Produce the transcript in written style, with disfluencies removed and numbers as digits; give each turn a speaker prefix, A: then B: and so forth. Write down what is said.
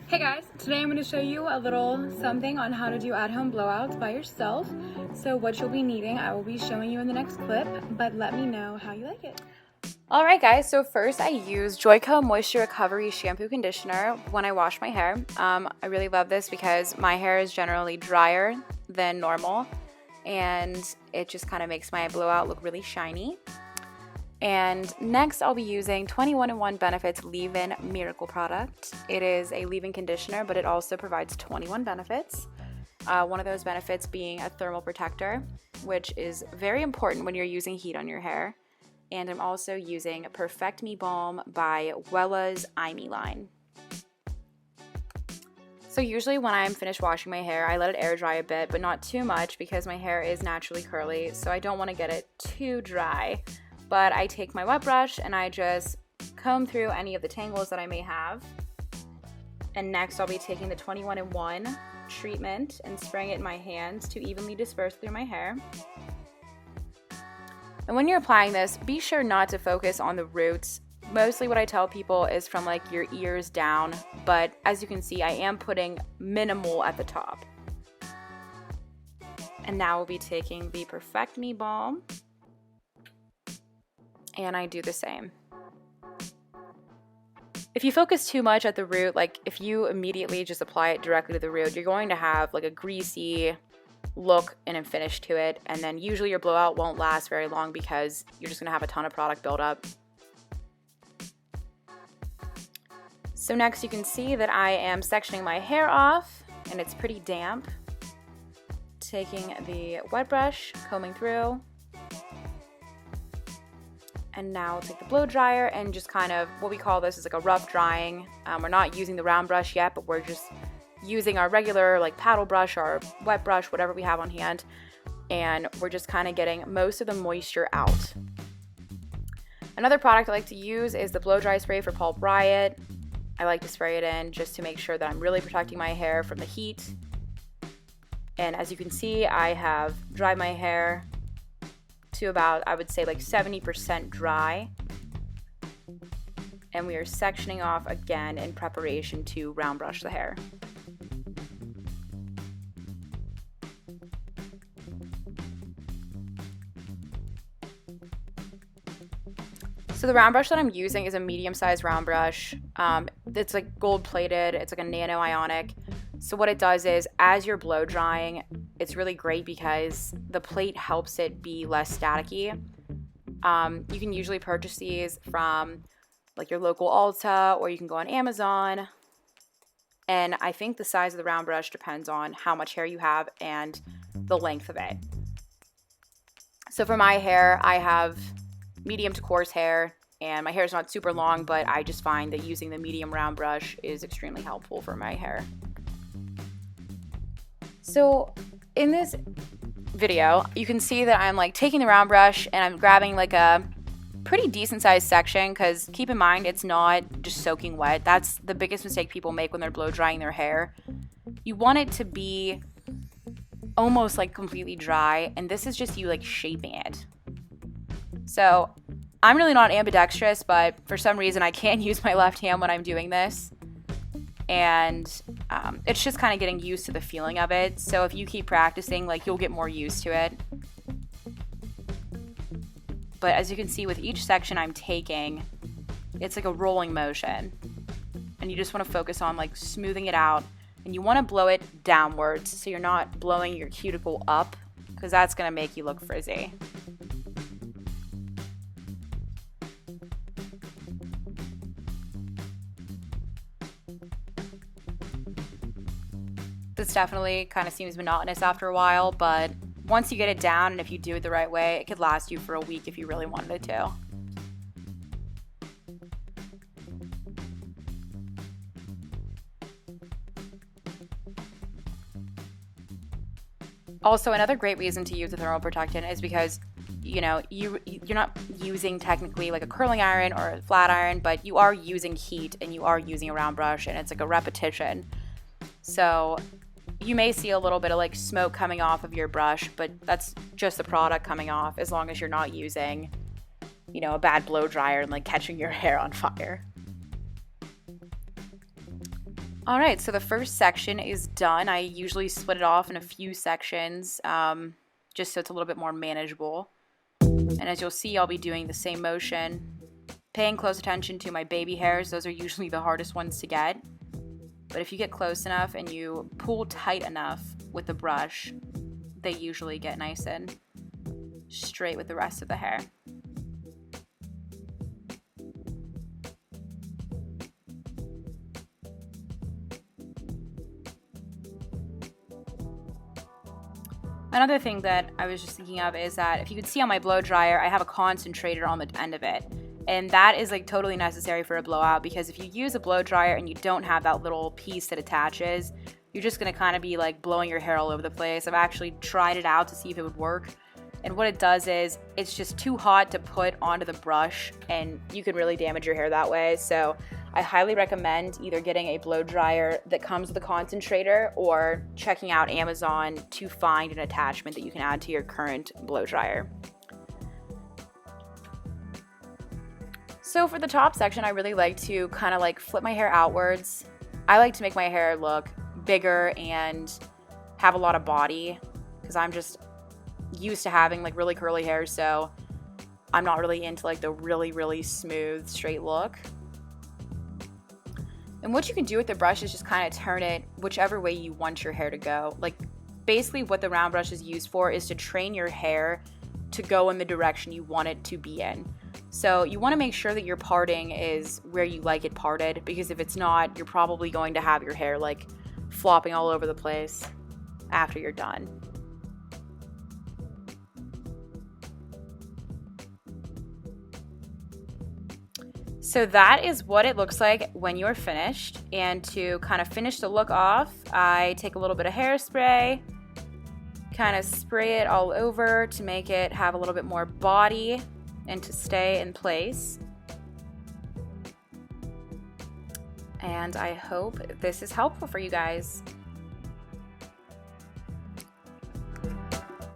A: Hey guys, today I'm going to show you a little something on how to do at-home blowouts by yourself. So what you'll be needing, I will be showing you in the next clip, but let me know how you like it. Alright guys, so first I use Joico Moisture Recovery Shampoo Conditioner when I wash my hair. I really love this because my hair is generally drier than normal and it just kind of makes my blowout look really shiny. And next I'll be using 21 Benefits Leave-In Miracle product. It is a leave-in conditioner, but it also provides 21 benefits. One of those benefits being a thermal protector, which is very important when you're using heat on your hair. And I'm also using Perfect Me Balm by Wella's IME line. So usually when I'm finished washing my hair, I let it air dry a bit, but not too much because my hair is naturally curly, so I don't want to get it too dry. But I take my wet brush and I just comb through any of the tangles that I may have. And next I'll be taking the 21 treatment and spraying it in my hands to evenly disperse through my hair. And when you're applying this, be sure not to focus on the roots. Mostly what I tell people is from like your ears down, but as you can see, I am putting minimal at the top. And now we'll be taking the Perfect Me Balm. And I do the same. If you focus too much at the root, like if you immediately just apply it directly to the root, you're going to have like a greasy look and a finish to it, and then usually your blowout won't last very long because you're just going to have a ton of product buildup. So next you can see that I am sectioning my hair off and it's pretty damp. Taking the wet brush, combing through. And now we'll take the blow dryer and just kind of, what we call this is like a rough drying. We're not using the round brush yet, but we're just using our regular like paddle brush or wet brush, whatever we have on hand. And we're just kind of getting most of the moisture out. Another product I like to use is the blow dry spray for Pulp Riot. I like to spray it in just to make sure that I'm really protecting my hair from the heat. And as you can see, I have dried my hair to about, I would say like 70% dry. And we are sectioning off again in preparation to round brush the hair. So the round brush that I'm using is a medium-sized round brush. It's like gold-plated, it's like a nano ionic. So what it does is, as you're blow drying, it's really great because the plate helps it be less staticky. You can usually purchase these from like your local Ulta, or you can go on Amazon. And I think the size of the round brush depends on how much hair you have and the length of it. So for my hair, I have medium to coarse hair, and my hair is not super long, but I just find that using the medium round brush is extremely helpful for my hair. So in this video, you can see that I'm like taking the round brush and I'm grabbing like a pretty decent sized section, because keep in mind it's not just soaking wet. That's the biggest mistake people make when they're blow drying their hair. You want it to be almost like completely dry, and this is just you like shaping it. So I'm really not ambidextrous, but for some reason I can use my left hand when I'm doing this. And it's just kind of getting used to the feeling of it. So if you keep practicing, like you'll get more used to it. But as you can see with each section I'm taking, it's like a rolling motion. And you just want to focus on like smoothing it out. And you want to blow it downwards so you're not blowing your cuticle up, because that's going to make you look frizzy. This definitely kind of seems monotonous after a while, but once you get it down, and if you do it the right way, it could last you for a week if you really wanted it to. Also, another great reason to use a thermal protectant is because, you know, you're not using technically like a curling iron or a flat iron, but you are using heat and you are using a round brush, and it's like a repetition. So you may see a little bit of like smoke coming off of your brush, but that's just the product coming off, as long as you're not using, you know, a bad blow dryer and like catching your hair on fire. Alright, so the first section is done. I usually split it off in a few sections, just so it's a little bit more manageable. And as you'll see, I'll be doing the same motion, paying close attention to my baby hairs. Those are usually the hardest ones to get. But if you get close enough and you pull tight enough with the brush, they usually get nice and straight with the rest of the hair. Another thing that I was just thinking of is that if you can see on my blow dryer, I have a concentrator on the end of it. And that is like totally necessary for a blowout, because if you use a blow dryer and you don't have that little piece that attaches, you're just going to kind of be like blowing your hair all over the place. I've actually tried it out to see if it would work. And what it does is it's just too hot to put onto the brush, and you can really damage your hair that way. So I highly recommend either getting a blow dryer that comes with a concentrator or checking out Amazon to find an attachment that you can add to your current blow dryer. So for the top section, I really like to kind of like flip my hair outwards. I like to make my hair look bigger and have a lot of body, because I'm just used to having like really curly hair, so I'm not really into like the really smooth straight look. And what you can do with the brush is just kind of turn it whichever way you want your hair to go. Like basically what the round brush is used for is to train your hair to go in the direction you want it to be in. So you want to make sure that your parting is where you like it parted, because if it's not, you're probably going to have your hair like flopping all over the place after you're done. So that is what it looks like when you're finished. And to kind of finish the look off, I take a little bit of hairspray, kind of spray it all over to make it have a little bit more body and to stay in place. And I hope this is helpful for you guys.